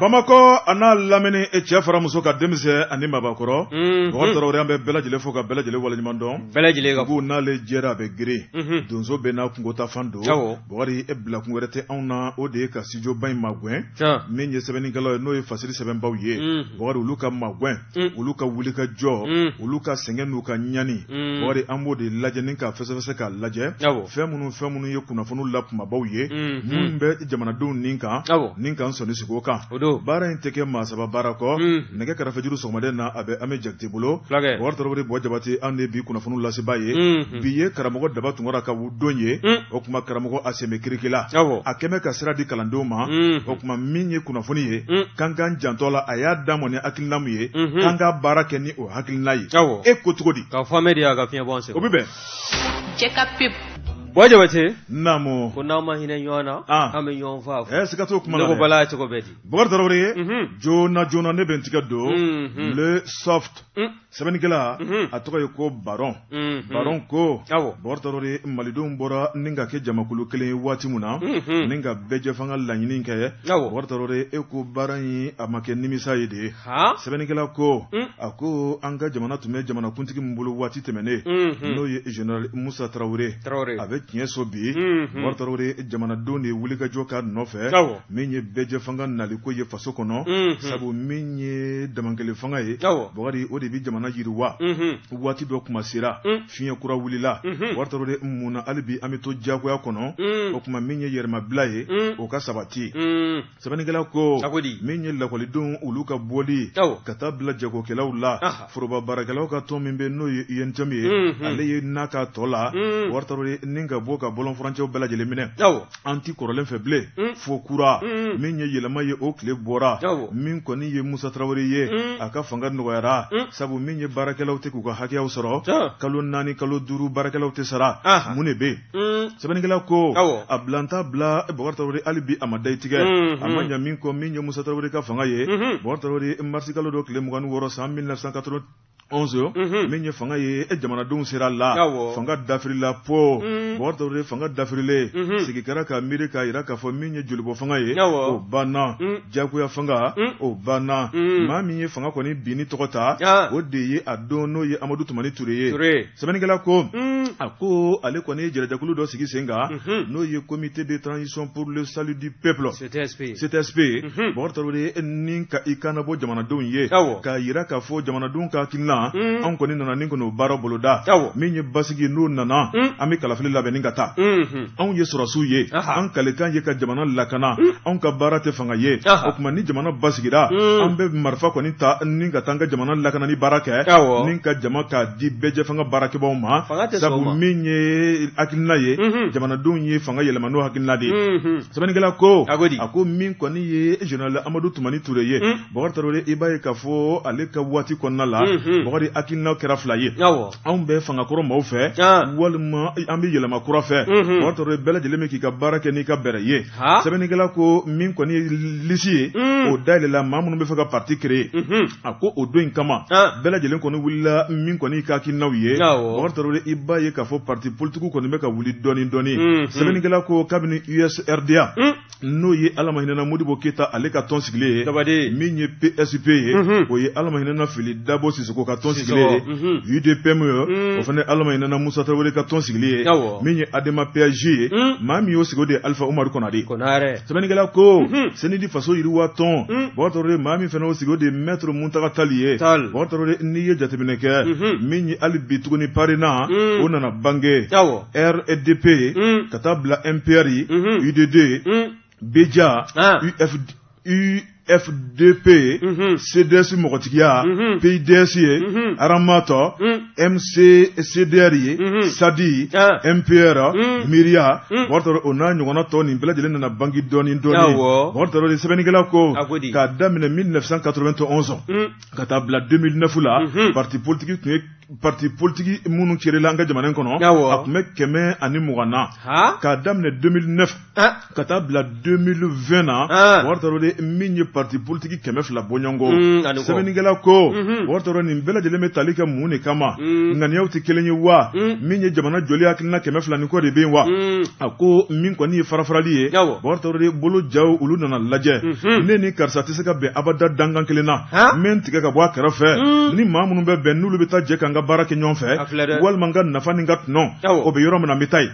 Bamako ana lamini e cɛ fara muso ka denmisɛn ani mabakɔrɔ Bɔkari an bɛ bɛɛ lajɛlen fo ka bɛɛ lajɛlen waleɲuman dɔn bɛɛ lajɛlen ka fo n'ale jɛra a bɛ girin donso bɛ n'a kungota fan don Bɔkari e bila kun wɛrɛ tɛ anw na o de ye ka studio ba in magwɛn min ye sɛbɛnnikɛlaw ye n'o ye fasiri sɛbɛnbaw ye Bɔkari olu ka magwɛn olu ka wuli ka jɔ olu ka sɛgɛn n'u ka ɲani Bɔkari an b'o de lajɛ ni ka fɛsɛfɛsɛ ka lajɛ fɛn minnu ye kunnafoniw la kumabaw ye mun bɛ jamanadenw nin kan sɔnni sigi o kan baara in tɛ kɛ maa saba baara kɔ nɛgɛ kɛrɛfɛjuru sɔgɔmaden na a bɛ Ami Jakite bolo Bɔkari Tarawele Bɔ Jabate an de bi kunnafoniw lasebaa ye bi ye karamɔgɔ Daba Tunkara ka don ye o kuma karamɔgɔ Aseme Kirikila a kɛmɛ ka sira di kalandenw ma o kuma min ye kunnafoni ye kan k'an jantɔ la a y'a d'a ma ni hakilina min ye kan ka baara kɛ ni o hakilina ye e ko cogo di ka fɔ de y'a ka fiɲɛ bɔ an sen o bɛ bɛn Bɔ Jabate naamu ko n'aw ma hinɛ ɲɔgɔn na an bɛ ɲɔgɔn faa siga t'o kuma la ko bala cogo bɛ di Bɔkari Tarawele joona ne bɛ n tigɛ don le soft sɛbɛnnikɛla a tɔgɔ ye ko Baron ko Bɔkari Tarawele malidenw bɔra ni ka kɛ jamakulu kelen ye waati min na ni ka bɛɛ fanga laɲini kɛ Bɔkari Tarawele e ko baara in a ma kɛ nimisa ye de sɛbɛnnikɛla ko a ko an ka jamana tun bɛ jamanakuntigi min bolo waati tɛmɛnen n'o ye général Musa Tarawele a bɛ tiɲɛ so bi Bɔkari Tarawele jamanadenw de wuli ka jɔ ka nɔfɛ min ye bɛɛ fanga nali ko ye faso kɔnɔ sabu min ye damankele fanga ye Bɔkari o de bi jamana yiriwa waati dɔ kuma sera fiɲɛ kura wulila Bɔkari Tarawele mun na hali bi an bɛ to jagoya kɔnɔ o kuma min ye yɛrɛmabila ye o ka sabati sɛbɛnnikɛla ko min ye lakɔlidenw olu ka bɔli ka taa bila jagokɛlaw la foroba baarakɛlaw ka tɔn min bɛ n'o ye INTM ye ale ye n'a ka tɔ la Bɔkari Tarawele ni ka bɔ ka bɔlɔn furancɛw bɛɛ lajɛlen minɛ an ti kɔrɔlen fɛ bilen fo kura min ye yɛlɛma ye o tile bɔra min kɔni ye Musa Tarawele ye a ka fanga nɔgɔyara sabu min ye baarakɛlaw tɛ k'u ka hakɛyaw sɔrɔ kalo 4 kalo 5 baarakɛlaw tɛ sara mun de bɛ sɛbɛnnikɛla ko a bilanta bila Bɔkari Tarawele hali bi a ma dayi tigɛ a ma ɲa min kɔ min ye Musa Tarawele ka fanga ye Bɔkari Tarawele marisi kalo dɔ tile 26 san 1991 min ye fanga ye jamanadenw sera la fanga dafirila po Bɔkari Tarawele fanga dafirilen sigi kɛra ka miiri k'a jira k'a fɔ min ye jolibɔ fanga ye o banna jagoya fanga o banna maa min ye fanga kɔni bin ni tɔgɔ ta o de ye a don n'o ye Amadu Tumani Ture ye sɛbɛnnikɛla ko a ko ale kɔni ye jɛrɛjakulu dɔ sigi sen kan n'o ye comité de transition pour le salut du peuple CTSP Bɔkari Tarawele ni ka i kana bɔ jamanadenw ye k'a jira k'a fɔ jamanadenw ka hakilina anw kɔni nana ni kɔni o baara boloda min ye basigi n'o nana an bɛ kalafili labɛn ni ka taa anw ye sɔrɔsiw ye an kalekan ye ka jamana lakana anw ka baara tɛ fanga ye o kuma ni jamana basigira an bɛ marifa kɔni ta ni ka taa an ka jamana lakana ni baara kɛ ni ka jama k'a di bɛɛ fanga baarakɛbaaw ma sabu min ye hakilina ye jamanadenw ye fanga yɛlɛma n'o hakilina de ye sɛbɛnnikɛla ko a ko min kɔni ye général Amadu Tumani Ture ye Bɔkari Tarawele i b'a ye k'a fɔ ale ka waati kɔnɔna la Bɔkari hakilinaw kɛra fila ye anw bɛ fangakɔrɔ maaw fɛ walima an bɛ yɛlɛma kura fɛ Bɔkari Tarawele bɛɛ lajɛlen bɛ k'i ka baara kɛ n'i ka bɛrɛ ye sɛbɛnnikɛla ko min kɔni ye lisi ye o dayɛlɛla maa minnu bɛ fɛ ka parti créer a ko o don in kama bɛɛ lajɛlen kɔni wulila min kɔni ka hakilinaw ye Bɔkari Tarawele i b'a ye k'a fɔ parti politique kɔni bɛ ka wuli dɔɔni dɔɔni sɛbɛnnikɛla ko kabini USRDA n'o ye Ala ma hinɛna Modibo Keyita ale ka tɔn sigilen ye min ye PSP ye o ye Ala ma hinɛna Fili Dabo Sisoko ka tɔn sigilen ye UDPM ye o fana Ala ma hinɛna Musa Tarawele ka tɔn sigilen ye min ye Adema PAJ ye maa min y'o sigi o de ye Alpha Umaru Konare sɛbɛnnikɛla ko Senidi faso yiriwa tɔn Bɔkari Tarawele maa min fana y'o sigi o de ye Maître Muntaka Tali ye Bɔkari Tarawele n'i ye jateminɛ kɛ min ye hali bi tuguni parena o nana bange RDP ka taa bila MPR UDD Beja UFDP CDS mɔgɔtigiya PIDS ye Aramatɔ MCCDR ye Sadi MPR Miria Bɔkari Tarawele o n'a ɲɔgɔnna tɔ nin bɛɛ lajɛlen nana bangi dɔɔni Bɔkari Tarawele sɛbɛnnikɛla ko k'a daminɛ 1991 ka taa bila 2009 la parti politique tun ye parti politique minnu créé an ka jamana in kɔnɔ a tun bɛ 120 k'a daminɛ 2009 ka taa bila 2020 na wari tɔrɔ de min ye parti politique 200 bɔɲɔgɔnko sɛbɛnnikɛla ko wari tɔrɔ nin bɛɛ lajɛlen bɛ tali kɛ mun de kama ŋaniyaw tɛ kelen ye wa min ye jamana joli hakilina 200 ni kɔ de bɛ yen wa a ko min kɔni ye farafarali ye wari tɔrɔ de bolo jaw olu nana lajɛ ne ni karisa tɛ se ka bɛn abada dangan kelen na min tigɛ ka bɔ a kɛrɛfɛ ni maa minnu bɛ bɛn n'olu bɛ taa jɛ k'an ka baara kɛ ɲɔgɔn fɛ walima n ka nafa ni n ka tɔnɔ o bɛ yɔrɔ min na n bɛ taa yen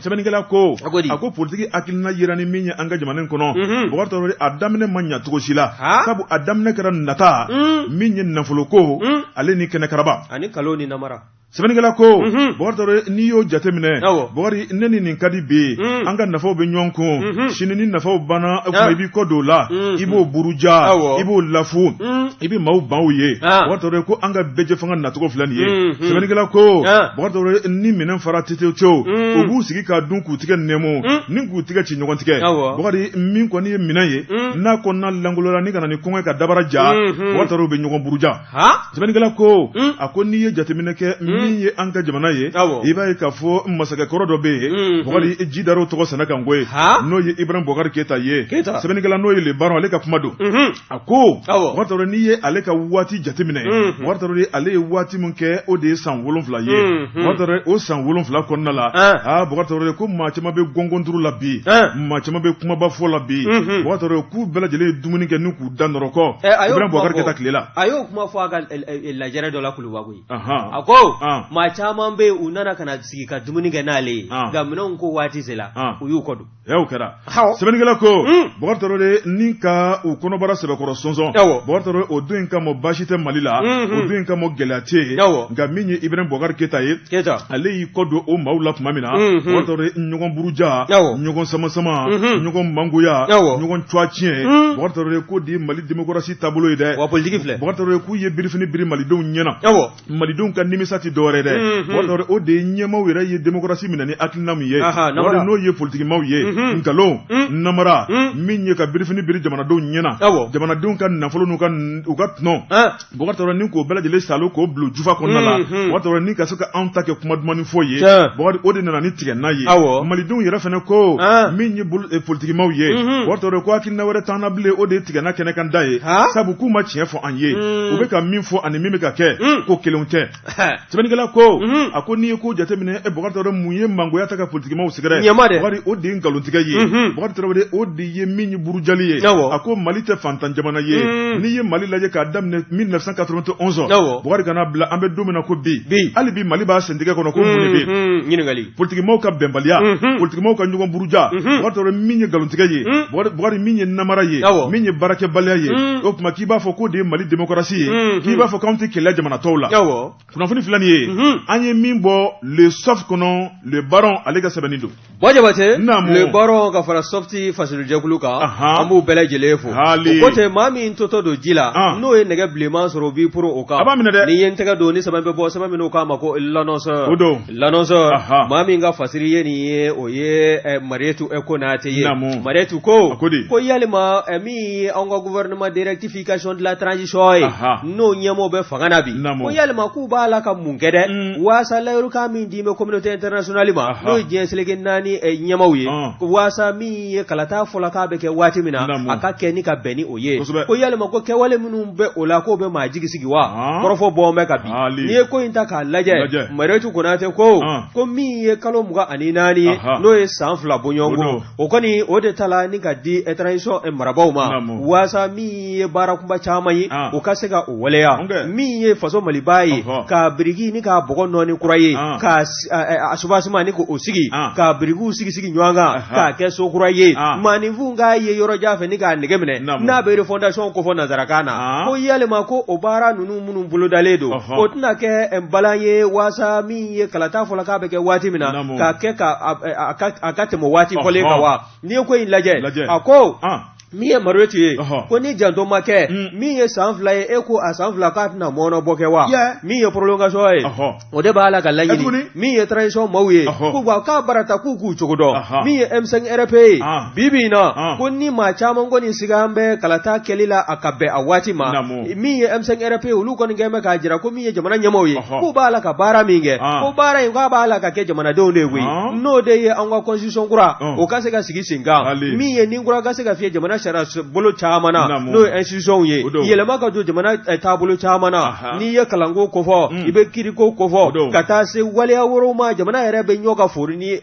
sɛbɛnnikɛla ko a ko politique hakilina yera ni min ye an ka jamana in kɔnɔ wari tɔrɔ de a daminɛ ma ɲɛ cogo si la sabu a daminɛ kɛra nata min ye nafolo ko ale ni kɛnɛ karaba ani kalo ni namara sɛbɛnnikɛla ko wari tɔrɔ n'i y'o jateminɛ wari ne ni nin ka di bi an ka nafaw bɛ ɲɔgɔn kun sini ni nafaw banna kuma i b'i kɔ don o la i b'o buruja i b'o lafu i bɛ maaw ban o ye wari tɔrɔ ko an ka bɛɛ fanga nacogo filɛ nin ye sɛbɛnnikɛla ko wari tɔrɔ ni minɛn fara tetew o b'u sigi k'a dun k'u tigɛ nɛmu ni k'u tigɛ ci ɲɔgɔn tigɛ wari min kɔni ye minɛn ye n'a kɔnɔna langolola ni kana ni kɔngɔ ka dabara ja wari tɔrɔ bɛ ɲɔgɔn buruja sɛbɛnnikɛla ko a ko n'i ye jateminɛ kɛ min ye an ka jamana ye i b'a ye k'a fɔ masakɛkɔrɔ dɔ bɛ yen Bokari ji dar'o tɔgɔ sɛnɛ kan koyi n'o ye Ibrahim Bokari Keita ye sɛbɛnnikɛla n'o ye le baron ale ka kuma don a ko wari tɔrɔ n'i ye ale ka waati jateminɛ wari tɔrɔ de ale ye waati min kɛ o de ye san 7 ye wari tɔrɔ o san 7 kɔnɔna la Bokari tɔrɔ de ko maa caman bɛ gɔngɔnturu la bi maa caman bɛ kumaba fɔ la bi Bokari tɔrɔ k'u bɛɛ lajɛlen ye dumuni kɛ n'u k'u da nɔrɔkɔ Ibrahim Bokari Keita tile la a y'o kuma fɔ a ka lajɛrɛ dɔ la Kuluba koyi a ko maa caman bɛ u nana kana sigi ka dumuni kɛ n'ale ye nka minɛnw ko waati sera u y'u kɔ don o kɛra sɛbɛnnikɛla ko Bokari tɔrɔ de ni ka u kɔnɔbara sɛbɛkɔrɔ sɔnsɔn Bokari tɔrɔ o don in kama baasi tɛ Mali la o don in kama gɛlɛya tɛ yen nka min ye Ibrahim Bokari Keita ye ale y'i kɔ don o maaw la tuma min na Bokari tɔrɔ de ɲɔgɔn buruja ɲɔgɔn sama ɲɔgɔn mangoya ɲɔgɔn cuwa tiɲɛ Bokari tɔrɔ de ko de ye Mali démocratie taabolo ye dɛ Bokari tɔrɔ de k'u ye birifini biri malidenw ɲɛna malidenw ka nimisa tɛ dɔwɛrɛ dɛ Bokari tɔrɔ o de ye ɲɛmaaw yɛrɛ ye démocratie minɛ ni hakilina min ye n'o ye politikimaw ye nkalon namara min ye ka birifini biri jamanadenw ɲɛna jamanadenw ka nafolo n'u ka tɔnɔ Bokari tɔrɔ ni k'o bɛɛ lajɛlen salo k'o bilo jufa kɔnɔna la Bokari tɔrɔ ni ka se ka anw ta kɛ kuma duman fɔ ye Bokari o de nana ni tigɛna ye malidenw yɛrɛ fana ko min ye politikimaw ye Bokari tɔrɔ ko hakilina wɛrɛ t'an na bilen o de ye tigɛna kɛnɛ kan da ye sabu k'u ma tiɲɛ fɔ an ye u bɛ ka min fɔ ani min bɛ ka kɛ ko kelenw tɛ sɛbɛnnikɛla ko a ko n'i ye ko jateminɛ Bokari tɔrɔ mun ye mangoya ta ka politikimaw sɛgɛrɛ Bokari o de ye nkalontigɛ ye Bokari tɔrɔ o de ye min ye burujali ye a ko Mali tɛ fantan jamana ye n'i ye Mali lajɛ k'a daminɛ 1991 Bokari kana bila an bɛ don min na ko bi hali bi Mali b'a sentigɛ kɔnɔ ko mun de bɛ ɲininkali politikimaw ka bɛnbaliya politikimaw ka ɲɔgɔn buruja Bokari tɔrɔ min ye nkalontigɛ ye Bokari min ye namara ye min ye baarakɛbaliya ye o tuma k'i b'a fɔ ko de ye Mali démocratie ye k'i b'a fɔ k'anw tɛ kɛlɛ jamana tɔw la kunnafoni filɛ nin ye an ye min bɔ le soft kɔnɔ le baron ale ka sɛbɛnni don Jabate le baron ka fara softi fasilujɛkulu kan an b'u bɛɛ lajɛlen fo o ko tɛ maa min totɔ don ji la n'o ye nɛgɛ bilenman sɔrɔ o b'i poro o kan n'i ye n tɛgɛ don ni sɛbɛn bɛ bɔ sɛbɛn minnu k'a ma ko l'annonceur maa min ka fasiri ye nin ye o ye Marietou Konate ye Marietou ko yalima min ye anw ka gouvernement de rectification de la transition ye n'o ɲɛmɔgɔw bɛ fanga na bi ko yalima k'u b'a la ka mun kɛ dɛ waasa layirukan min di bɛ communauté internationale ma n'o ye diɲɛ seleke naani ɲɛmaaw ye waasa min ye kalata fɔlɔ k'a bɛ kɛ waati min na a ka kɛ ni ka bɛn ni o ye ko yalima ko kɛwale minnu bɛ o la k'o bɛ maa jigi sigi wa kɔrɔfɔ bɔn bɛ ka bi n'i ye ko in ta k'a lajɛ Marietou Konate ko min ye kalo 24 ye n'o ye san 2 bɔɲɔgɔnko o kɔni o de ta la ni ka di transition marabaaw ma waasa min ye baara kunba caman ye o ka se ka o waleya min ye faso malibaa ye ka biriki ni ka bɔgɔ nɔɔni kura ye ka asubasima ni k'o sigi ka birikiw sigi ɲɔgɔn kan k'a kɛ so kura ye maaninfin k'a ye yɔrɔ jan fɛ ni k'a nɛgɛ minɛ n'a bɛ refondation ko fɔ nanzarakan na ko yalima ko o baara ninnu minnu bolodalen don o tɛna kɛ balan ye waasa min ye kalata fɔlɔ k'a bɛ kɛ waati min na k'a kɛ a ka tɛmɛ waati fɔlen kan wa n'i ye ko in lajɛ a ko mi ye Marietu ye ko ni janto ma kɛ min ye san 2 ye e ko a san 2 k'a tɛna mɔnɔ bɔ kɛ wa min ye prolongation ye o de b'a la ka laɲini min ye transition maaw ye ko wa k'a barata k'u k'u cogo dɔn min ye M5 RP ye bibi in na ko ni maa caman kɔni siga an bɛ kalata kɛli la a ka bɛn a waati ma min ye M5 RP olu kɔni kɛn bɛ k'a jira ko min ye jamana ɲɛmaaw ye k'u b'a la ka baara min kɛ ko baara in k'a b'a la ka kɛ jamanadenw de ye n'o de ye an ka constitution kura o ka se ka sigi sen kan min ye nin kura ka se ka fiyɛ jamana sariya bolo caman na n'o ye institution ye yɛlɛma ka don jamana taabolo caman na n'i ye kalanko kofɔ i bɛ kiriko kofɔ ka taa se waleya wɛrɛw ma jamana yɛrɛ bɛ ɲɔ ka fori ni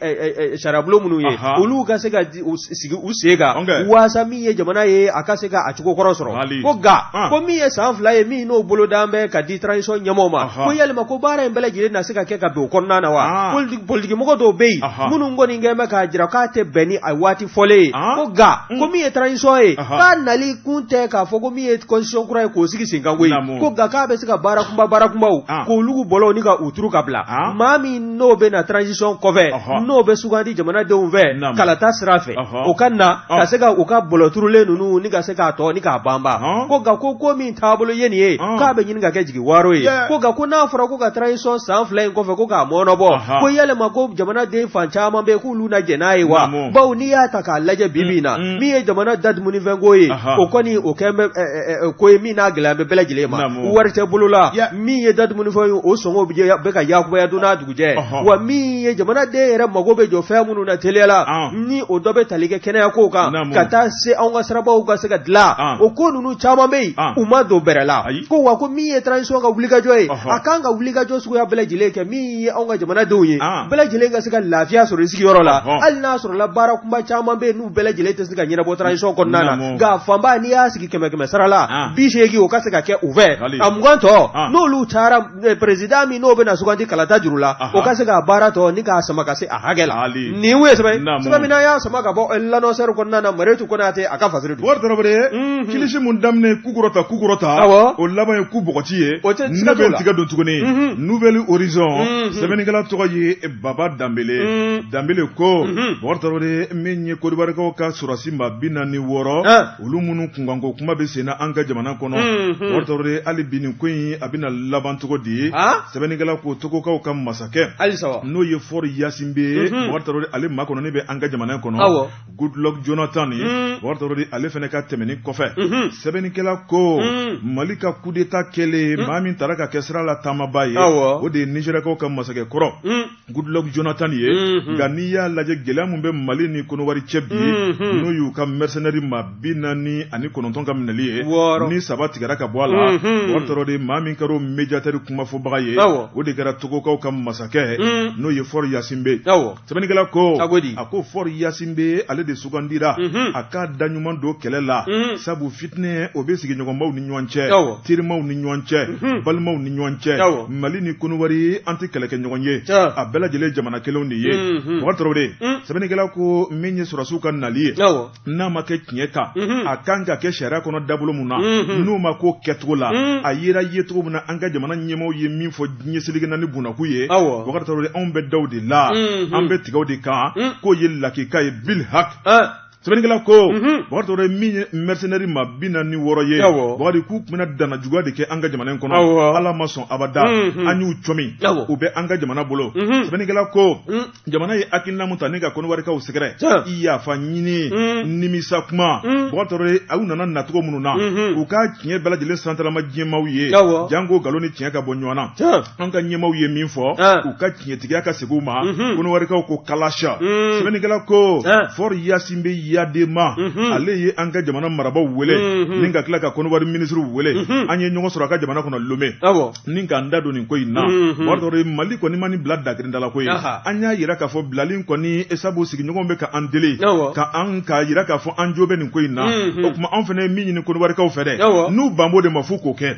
sariyabolo minnu ye olu ka se ka sigi u sen kan waasa min ye jamana ye a ka se ka a cogo kɔrɔ sɔrɔ ko nka ko min ye san 2 ye min n'o bolo d'an bɛ ka di transition ɲɛmɔgɔw ma ko yalima ko baara in bɛɛ lajɛlen na se ka kɛ ka bɛn o kɔnɔna na wa politiki mɔgɔ dɔw bɛ yen minnu kɔni kɛn bɛ k'a jira k'a tɛ bɛn ni a waati fɔlen ye ko nka ko min ye transition ye k'a nali kun tɛ k'a fɔ ko min ye constitution kura ye k'o sigi sen kan koyi ko nka k'a bɛ se ka baara kunbaw k'olu bɔlɔ ni ka u turu ka bila maa min n'o bɛ na transition kɔfɛ n'o bɛ sugandi jamanadenw fɛ kalata sira fɛ o ka na ka se ka u ka bɔlɔ turulen ninnu ni ka se k'a tɔ ni k'a banba ko nka ko min taabolo ye nin ye k'a bɛ ɲini ka kɛ jigi waro ye ko nka ko n'a fɔra ko ka transition san 2 in kɔfɛ ko k'a mɔnɔbɔ ko yalima ko jamanaden fan caman bɛ k'olu lajɛ n'a ye wa bawo n'i y'a ta k'a lajɛ bibi in na min ye jamana dadimunifɛnko ye o kɔni o kɛn bɛ ko ye min n'a gɛlɛya bɛ bɛɛ lajɛlen ma wari tɛ bolo la min ye dadimunifɛn ye o sɔngɔw bɛ ka yakubaya don n'a dugujɛ wa min ye jamanaden yɛrɛ mago bɛ jɔ fɛn minnu na teliya la ni o dɔ bɛ tali kɛ kɛnɛyako kan ka taa se anw ka sirabaw ka se ka dilan o ko ninnu caman bɛ yen u ma don bɛrɛ la ko wa ko min ye transition ka wulikajɔ ye a kan ka wulikajɔ suguya bɛɛ lajɛlen kɛ min ye anw ka jamanadenw ye bɛɛ lajɛlen ka se ka lafiya sɔrɔ i sigiyɔrɔ la hali n'a sɔrɔ la baara kunba caman bɛ yen n'u bɛɛ lajɛlen tɛ se ka ɲɛnabɔ transition kɔnɔna na nka fanba n'i y'a sigi 100 sara la 80 o ka se ka kɛ u fɛ a 20 tɔ n'olu taara président min n'o bɛ na sugandi kalata juru la o ka se ka baara tɔ ni k'a sama ka se a hakɛ la nin ye sɛbɛn min y'a sama ka bɔ l'annonceur kɔnɔna na Marietu Konate a ka fasiri wari dɔrɔn kilisi mun daminɛ kukɔrɔta o laban ye ku bɔgɔti ye ne bɛ tigɛ don tuguni nouvelle horizon sɛbɛnnikɛla tɔgɔ ye Baba Dambele ko wari dɔrɔn min ye kodibarikaw ka sɔrɔsi ma 46 olu minnu kunkanko kuma bɛ sen na an ka jamana kɔnɔ wari dɔrɔn hali bi nin ko in a bɛna laban cogo di sɛbɛnnikɛla ko togokaw ka masakɛ n'o ye Ford Yasin bɛ wari dɔrɔn ale ma kɔnɔ ne bɛ an ka jamana kɔnɔ Goodluck Jonathan wari dɔrɔn ale fana ka tɛmɛni kɔfɛ sɛbɛnnikɛla ko Mali ka coup d'état kɛlen maa min taara ka kɛ sira la taamaba ye o de ye Nigérikaw ka masakɛ kɔrɔ Goodluck Jonathan ye nka n'i y'a lajɛ gɛlɛya min bɛ Mali ni Konowari cɛ bi n'o y'u ka mercenaires ma 49 ka minɛli ye ni 3 tigɛra ka bɔ a la wari dɔrɔn de maa min kɛra o médiateur kumafɔbaga ye o de kɛra Togokaw ka masakɛ n'o ye Ford Yasin bɛ sɛbɛnnikɛla ko a ko Ford Yasin bɛ ale de sugandira a k'a da ɲuman don kɛlɛ la sabu fitinɛ o bɛ sigiɲɔgɔnbaw ni ɲɔgɔn cɛ terimaw ni ɲɔgɔn cɛ balimaw ni ɲɔgɔn cɛ Mali ni Konowari an tɛ kɛlɛ kɛ ɲɔgɔn ye a bɛɛ lajɛlen jamana kelenw de ye wari dɔrɔn de sɛbɛnnikɛla ko min ye sɔrɔsiw ka nali ye n'a ma kɛ tiɲɛ kan a kan ka kɛ sariya kɔnɔ dabolo mun na n'o ma ko kɛcogo la a yera ye cogo min na an ka jamana ɲɛmaaw ye min fɔ ɲɛsilikɛna ni bunakun ye wari dɔrɔn de anw bɛ daw de la an bɛ tigɛw de kan k'o ye lakika ye bil hak sɛbɛnnikɛla ko wari dɔrɔn min ye mercenaires ma 46 ye wari k'u tun bɛna dana juguya de kɛ an ka jamana in kɔnɔ ala ma sɔn abada an y'u cɔmi u bɛ an ka jamana bolo sɛbɛnnikɛla ko jamana ye hakilina mun ta ne ka Konowarikaw sɛgɛrɛ i yafa ɲini nimisa kuma wari dɔrɔn aw nana nacogo minnu na u ka tiɲɛ bɛɛ lajɛlen santarama diɲɛmaaw ye jango nkalon ni tiɲɛ ka bɔ ɲɔgɔn na an ka ɲɛmaaw ye min fɔ u ka tiɲɛtigiya ka segin u ma Konowarikaw ko kalasha sɛbɛnnikɛla ko Ford Yasin bɛ Yadema ale ye an ka jamana marabaw wele ni ka tila ka Konowari ministre wele an ye ɲɔgɔn sɔrɔ a ka jamana kɔnɔ Lomé ni ka n da don nin ko in na wari dɔrɔn Mali kɔni ma ni bila dakirinda la ko ye an y'a yira k'a fɔ bilali kɔni sabu sigiɲɔgɔnw bɛ ka an deli ka yira k'a fɔ an jo bɛ nin ko in na o tuma an fana ye min ɲini Konowarikaw fɛ dɛ n'u banbo de ma f'u k'o kɛ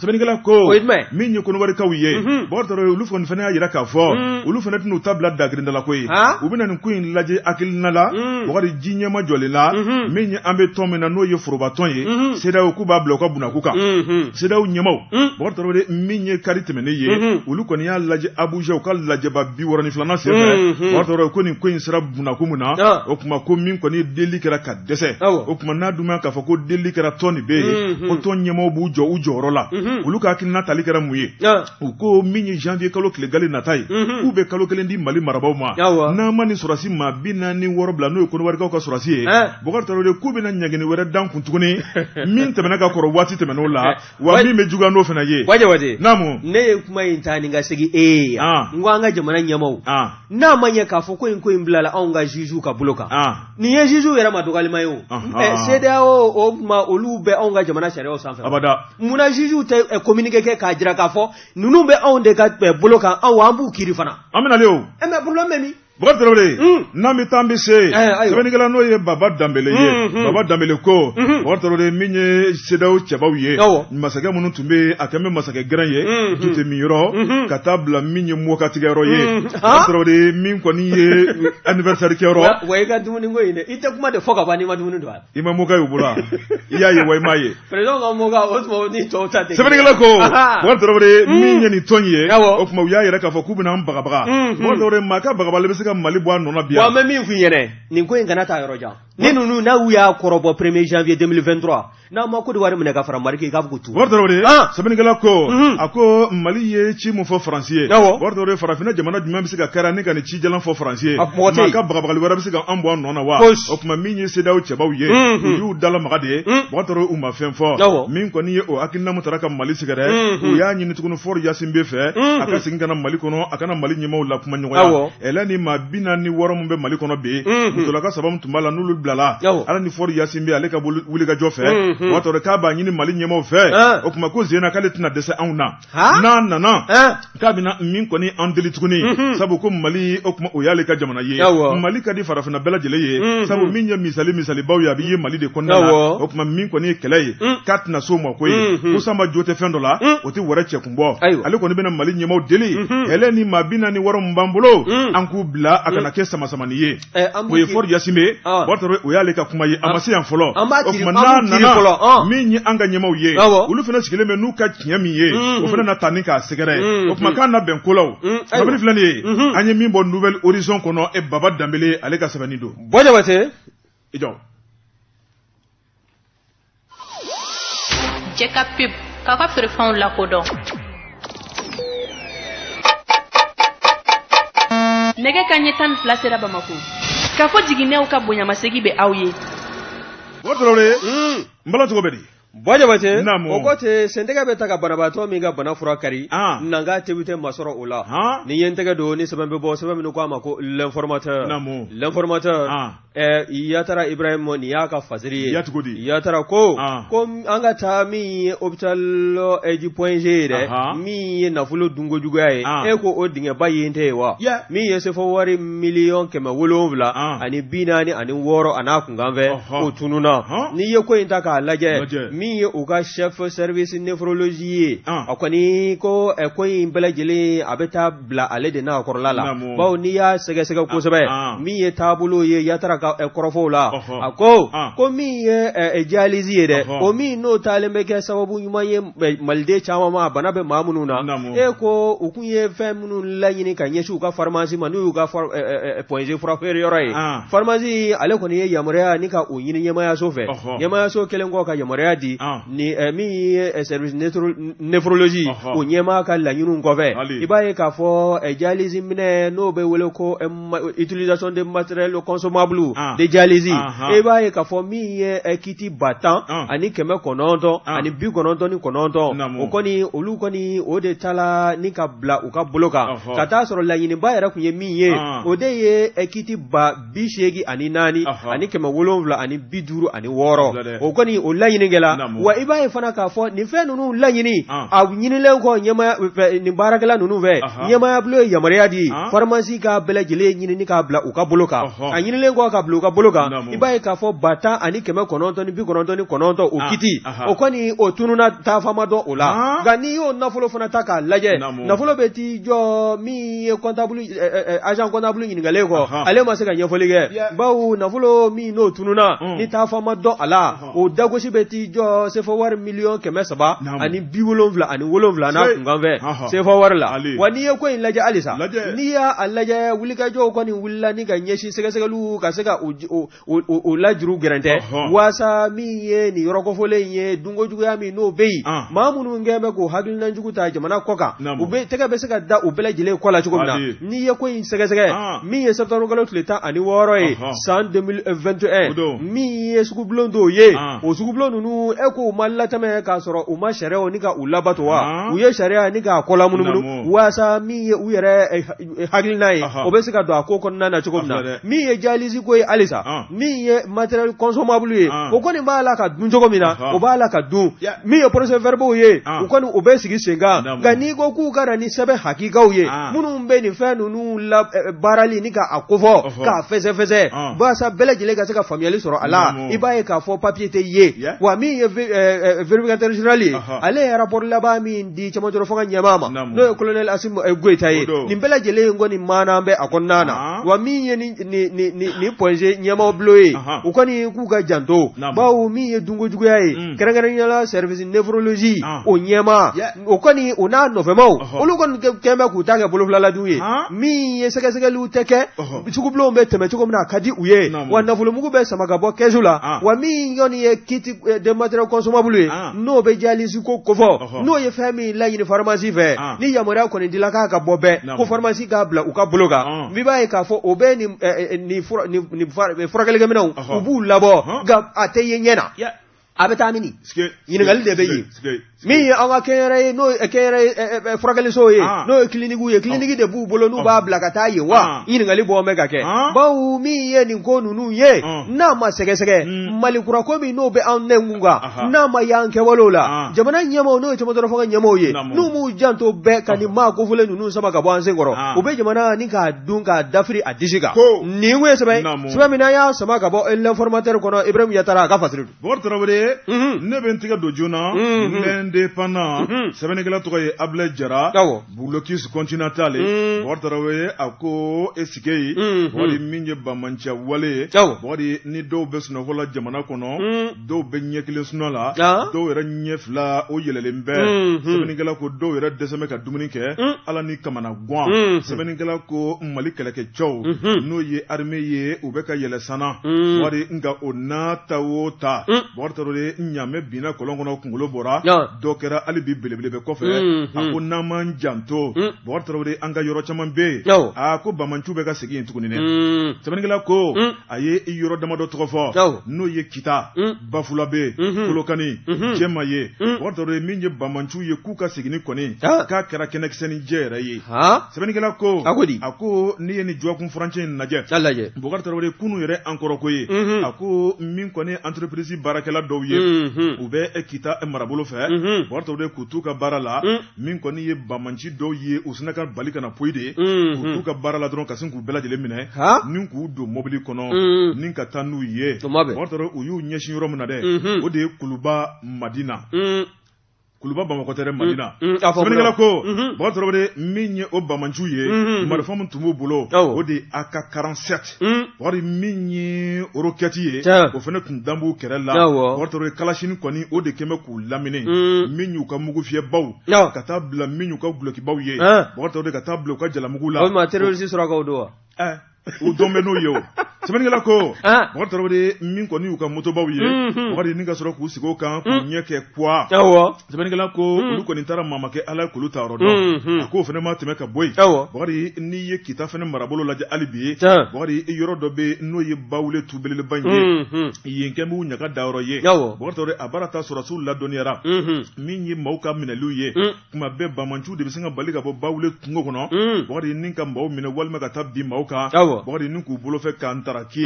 sɛbɛnnikɛla ko min ye Konowarikaw ye wari dɔrɔn olu fana y'a yira k'a fɔ olu fana tɛn'u ta bila dakirinda la ko ye u bɛna nin ko in lajɛ hakilina la wagati diɲɛ ɲɛma jɔlenla min ye an bɛ tɔn min na n'o ye forobatɔn ye CEDEAO k'u b'a bila u ka bunako kan CEDEAO ɲɛmaw Bokar Traoré min ye kari tɛmɛnen ye olu kɔni y'a lajɛ Abuja u ka lajɛba 62 senfɛ Bokar Traoré ko nin ko in sera bunako mun na o tuma ko min kɔni delili kɛra ka dɛsɛ o tuma n'a dun k'a fɔ ko delili kɛra tɔn nin bɛ ye ko tɔn ɲɛmaw b'u jɔ u jɔyɔrɔ la olu ka hakilina tali kɛra mun ye u ko min ye janvier kalo tile gale nata ye k'u bɛ kalo kelen di Mali marabaw ma n'a ma nin sɔrɔsi maa 46 bila n'o ye Konɔwarikaw ka sɔrɔsi ye Bokar Traoré k'u bɛna ɲagini wɛrɛ dan kun tuguni min tɛmɛna ka kɔrɔ waati tɛmɛn'o la wa min bɛ juguya n'o fana ye naamu ne ye kuma in ta ni ka segi ye n ko an ka jamana ɲɛmaw n'a ma ɲɛ k'a fɔ ko in bilala anw ka juges ka bolo kan nin ye juges yɛrɛ ma dɔgɔlima ye o CEDEAO o tuma olu bɛ anw ka jamana sariyaw sanfɛ abada munna juges tɛ communiqué kɛ k'a jira k'a fɔ ninnu bɛ anw de ka bolo kan anw an b'u kiiri fana an bɛnalen o mais problème bɛ min Bokar Traoré n'an bɛ taa an bɛ se sɛbɛnnikɛla n'o ye Baba Dambele ye Baba Dambele ko Bokar Traoré min ye CEDEAO cɛbaw ye masakɛ minnu tun bɛ a kɛn bɛ masakɛ gɛrɛn ye dute min yɔrɔ ka taa bila min ye mɔkatigɛyɔrɔ ye Bokar Traoré min kɔni ye anniversaire kɛyɔrɔ wa i ka dumuni ko in dɛ i tɛ kuma de fɔ ka ban n'i ma dumuni don i ma mɔka y'u bolo i y'a ye wa i m'a ye président ka mɔka o tuma ni tɔw ta tɛ sɛbɛnnikɛla ko Bokar Traoré min ye nin tɔn ye o tuma u y'a yɛrɛ k'a fɔ k'u bɛna an bagabaga Bokar Traoré maa ka bagabali bɛ se ka Mali bɔ a nɔ na bi wa mɛ min f'i ɲɛnɛ nin ko in kana taa yɔrɔ jan ni ninnu n'u y'a kɔrɔbɔ 1er janvier 2023 n'a ma Côte d'Ivoire minɛ ka fara Mali kan i k'a fɔ ko tu Bokar Traoré sɛbɛnnikɛla ko a ko Mali ye ci mun fɔ Faransi ye Bokar Traoré farafinna jamana jumɛn bɛ se ka kɛra ne ka nin ci jalan fɔ Faransi ye maa ka bagabagali wɛrɛ bɛ se ka an bɔ a nɔ na wa o tuma min ye CEDEAO cɛbaw ye u y'u dalamaga de ye Bokar Traoré u ma fɛn fɔ min kɔni ye o hakilina min taara ka Mali sɛgɛrɛ u y'a ɲini tuguni Fɔr Yasin bɛ fɛ a ka segin ka na Mali kɔnɔ a kana Mali ɲɛmaw la kuma ɲɔgɔnya ɛlɛ ni maa 46 min bɛ Mali kɔnɔ bi mutulaka saba min tun b'a la n'olu bilala ala ni Fɔr Yasin bɛ ale ka wulikajɔ fɛ Bokar Traoré k'a b'a ɲini Mali ɲɛmaw fɛ o tuma ko Zena k'ale tɛna dɛsɛ anw na n'a nana k'a bɛna min kɔni an deli tuguni sabu ko Mali o tuma o y'ale ka jamana ye Mali ka di farafinna bɛɛ lajɛlen ye sabu min ye misalibaw ye a bɛ ye Mali de kɔnɔna na o tuma min kɔni ye kɛlɛ ye k'a tɛna s'o ma ko ye ko Samba jo tɛ fɛn dɔ la o tɛ wɛrɛ cɛ kun bɔ ale kɔni bɛna Mali ɲɛmaw deli ɛlɛ ni maa 46 min b'an bolo an k'u bila a kana kɛ sama-samani ye o ye Fɔr Yasin bɛ Bokar Traoré o y'ale ka kuma ye a ma se yan fɔlɔ o tuma n'a nana min ye an ka ɲɛmaw ye olu fana sigilen bɛ n'u ka tiɲɛ min ye o fana na taa ni k'a sɛgɛrɛ o tuma k'an na bɛn ko la o kabini filɛ nin ye an ye min bɔ Nouvelle Horizon kɔnɔ Baba Dambele ale ka sɛbɛnni don Bɔjabate i jɔ jɛ ka pep k'a ka feerefɛnw lakodɔn nɛgɛ kanɲɛ 12 sera Bamako k'a fɔ jiginɛw ka bonyamasegi bɛ aw ye Bokar Traoré n bala cogo bɛ di Bɔjabate o ko ten sentɛgɛ bɛ ta ka banabaatɔ min ka bana fura kari nanga tebi tɛ masɔrɔ o la ni ye n tɛgɛ don ni sɛbɛn bɛ bɔ sɛbɛn min ko a ma ko l'informateur Yatara Ibrahima nin y'a ka fasiri ye Yatara ko an ka taa min ye hôpital di point G ye dɛ min ye nafolo dunkojuguya ye e ko o dingɛba yen tɛ ye wa min ye sefɔ wari miliyɔn 770 ani 46 a n'a kunkanfɛ o tununa n'i ye ko in ta k'a lajɛ min ye u ka chef service néphrologie ye a kɔni ko ko in bɛɛ lajɛlen a bɛ taa bila ale de n'a kɔrɔla la bawo n'i y'a sɛgɛsɛgɛ kosɛbɛ min ye taabolo ye Yatara ka kɔrɔfɔw la a ko min ye dialyse ye dɛ o min n'o taalen bɛ kɛ sababu ɲuman ye maliden caman ma bana bɛ maa minnu na e ko u kun ye fɛn minnu laɲini ka ɲɛsin u ka pharmacie ma n'u y'u ka point G fura feere yɔrɔ ye pharmacie ale kɔni ye yamaruya ni ka o ɲini ɲɛmayaso fɛ ɲɛmayaso kelen kɔ ka yamaruya di ni min ye service néphrologie o ɲɛma ka laɲiniw kɔfɛ i b'a ye k'a fɔ dialyse minɛ n'o bɛ wele ko utilisation de matériel consommable de dialyse i b'a ye k'a fɔ min ye kiti 10 ani 900 ani 99 o kɔni olu kɔni o de taala ni ka bila u ka bolo kan ka taa sɔrɔ laɲiniba yɛrɛ kun ye min ye o de ye kiti 84 ani 4 ani 776 o kɔni o laɲinikɛla wa i b'a ye fana k'a fɔ nin fɛn ninnu laɲini a ɲinilen kɔ ɲɛmaya nin baarakɛla ninnu fɛ ɲɛmaya bolo ye yamaruya di pharmacie ka bɛɛ lajɛlen ɲinini k'a bila u ka bolo kan a ɲinilen kɔ ka bila u ka bolo kan i b'a ye k'a fɔ 10,999 o kiti o kɔni o tununa taafama dɔn o la nka n'i y'o nafolo fana ta k'a lajɛ nafolo bɛ t'i jɔ min ye comptable agent comptable ɲininkalen kɔ ale ma se ka ɲɛfɔli kɛ bawo nafolo min n'o tununa ni taafama dɔn a la o dagosi bɛ t'i jɔ sefa wari $370 ani 77 n'a kunkan fɛ sefa wari la wa n'i ye ko in lajɛ halisa n'i y'a lajɛ wulikajɔw kɔni wulila ni ka ɲɛsin sɛgɛsɛgɛliw ka se ka o lajuru gɛrɛntɛ waasa min ye nin yɔrɔkɔfɔlen ye dunkojuguya min n'o bɛ yen maa minnu kɛn bɛ k'o hakilinajugu ta jamana kɔ kan u bɛ tɛgɛ bɛ se ka da u bɛɛ lajɛlen kɔ la cogo min na n'i ye ko in sɛgɛsɛgɛ min ye septembre kalo tile 16 ye san 2021 min ye sugubulon dɔw ye o sugubulon ninnu e ko u ma latɛmɛ k'a sɔrɔ u ma sariyaw ni ka u labato wa u ye sariya ni k'a kɔla munumunu waasa min ye u yɛrɛ hakilina ye o bɛ se ka don a ko kɔnɔna na cogo min na min ye dialyse ko ye halisa min ye matériel consommable ye o kɔni b'a la ka dun cogo min na o b'a la ka dun min ye procès verbaux ye u kɔni u bɛ sigi sen kan nka n'i ko k'u ka na ni sɛbɛn hakikaw ye minnu bɛ nin fɛn ninnu baarali ni k'a kofɔ k'a fɛsɛfɛsɛ waasa bɛɛ lajɛlen ka se ka faamuyali sɔrɔ a la i b'a ye k'a fɔ papier tɛ ye wa min ye vérificateur général ye ale ye rapport laban min di cɛmancɛ fanga ɲɛmaa ma n'o ye colonel Asim Goyita ye nin bɛɛ lajɛlen kɔni maana bɛ a kɔnɔna na wa min ye ni PONG ɲɛmaaw bulon ye u kɔni k'u ka janto bawo min ye dunkojuguya ye kɛrɛnkɛrɛnnenya la service néphrologie o ɲɛmaa o kɔni o n'a nɔfɛmaw olu kɔni kɛn bɛ k'u ta kɛ bolofilaladuw ye min ye sɛgɛsɛgɛliw tɛ kɛ sugubulonw bɛ tɛmɛ cogo min na a ka di u ye wa nafolomugu bɛ sama ka bɔ kɛsu la wa min kɔni ye kit de matériel consommable ye n'o bɛ dialyse ko kofɔ n'o ye fɛn min laɲini pharmacie fɛ ni yamaruya kɔni dila k'a ka bɔ bɛɛ ko pharmacie k'a bila u ka bolo kan i b'a ye k'a fɔ o bɛ nin furakɛlikɛminɛnw u b'u labɔ nka a tɛ ye ɲɛ na a bɛ taa mini ɲininkali de bɛ yen min ye an ka kɛnyɛrɛ ye n'o ye kɛnyɛrɛ furakɛliso ye n'o ye clinique ye clinique de b'u bolo n'u b'a bila ka taa yen wa ɲininkali bɔ bɛ ka kɛ bawo min ye nin ko ninnu ye n'a ma sɛgɛsɛgɛ malikura ko min n'o bɛ an nɛnkun kan n'a ma y'an kɛwalew la jamana ɲɛmaaw n'o ye cɛmancɛ fanga ɲɛmaaw ye n'u m'u janto bɛɛ ka nin maa kofɔlen ninnu sama ka bɔ an sen kɔrɔ u bɛ jamana ni k'a dun k'a dafiri a disi kan nin kun ye sɛbɛn min n'an y'a sama ka bɔ l'informateur kɔnɔ Ibrahim Yatara a ka fasiri ne bɛ n tigɛ don joona l'indépendant sɛbɛnnikɛla tɔgɔ ye Ablaye Jara Bulokis Continental Bɔkari Tarawele a ko esike yi wali min ye bamanciya wale ye wali ni dɔw bɛ sunɔgɔ la jamana kɔnɔ dɔw bɛ ɲɛ kelen sunɔ la dɔw yɛrɛ ɲɛ fila o yɛlɛlen bɛ sɛbɛnnikɛla ko dɔw yɛrɛ dɛsɛ bɛ ka dumuni kɛ ala ni kamana guan sɛbɛnnikɛla ko Mali kɛlɛkɛcɛw n'o ye armée ye u bɛ ka yɛlɛ sana wali nka o n'a ta o ta Bɔkari Tarawele ɲamɛ binna kɔlɔn kɔnɔ kunkolo bɔra dɔ kɛra hali bi belebele bɛ kɔfɛ a ko n'an m'an janto Bɔkari Tarawele an ka yɔrɔ caman bɛ yen a ko bamanciw bɛ ka segin yen tuguni dɛ sɛbɛnnikɛla ko a ye i yɔrɔ damadɔ tɔgɔ fɔ n'o ye Kita Bafulabe Kolokani Jɛma ye Bɔkari Tarawele min ye bamanciw ye k'u ka segin kɔni k'a kɛra kɛnɛkisɛ ni jɛ yɛrɛ ye sɛbɛnnikɛla ko a ko n'i ye nin jɔkun furancɛ in lajɛ Bɔkari Tarawele kunu yɛrɛ an kɔrɔ ko ye a ko min kɔni entreprise baarakɛla dɔw ye u bɛ Kita marabolo fɛ Bɔkari Tarawele k'u t'u ka baara la min kɔni ye bamanci dɔw ye u sina ka bali kana poyi de k'u t'u ka baara la dɔrɔn ka sin k'u bɛɛ lajɛlen minɛ ni k'u don mobili kɔnɔ ni ka taa n'u ye Bɔkari Tarawele u y'u ɲɛsin yɔrɔ min na dɛ o de ye Kuluba Madina Kuluba Bamakɔ tɛ dɛ Madina sɛbɛnnikɛla ko Bɔkari Tarawele min ye o bamanciw ye marifa min tun b'u bolo o de ye AK-47 Bɔkari min ye roquette ye o fana tun dan b'u kɛrɛ la Bɔkari Tarawele kalasini kɔni o de kɛn bɛ k'u lamini min y'u ka mugufiyɛbaw ka taa bila min y'u ka gulokibaw ye Bɔkari Tarawele ka taa bila u ka jalamugu la o ma terroriste surakaw don wa u dɔn bɛ n'o ye o sɛbɛnnikɛla ko Bɔkari Tarawele min kɔni y'u ka motobaw ye Bɔkari ni ka sɔrɔ k'u sigi o kan k'u ɲɛ kɛ poids sɛbɛnnikɛla ko olu kɔni taara maa ma kɛ ala ye k'olu ta yɔrɔ dɔn a ko o fana ma tɛmɛ ka bɔ yen Bɔkari n'i ye Kita fana marabolo lajɛ hali bi Bɔkari yɔrɔ dɔ bɛ n'o ye Bawule tu belebeleba in ye yen kɛn b'u ɲaga da yɔrɔ ye Bɔkari Tarawele a baara ta sɔrɔsiw ladɔnniyara min ye maaw ka minɛliw ye kuma bɛɛ bamanciw de bɛ se ka bali ka bɔ Bawule kungo kɔnɔ Bɔkari ni ka maaw minɛ walima ka taa bin maaw kan Bɔkari ni k'u bolo fɛ k'an ta taraki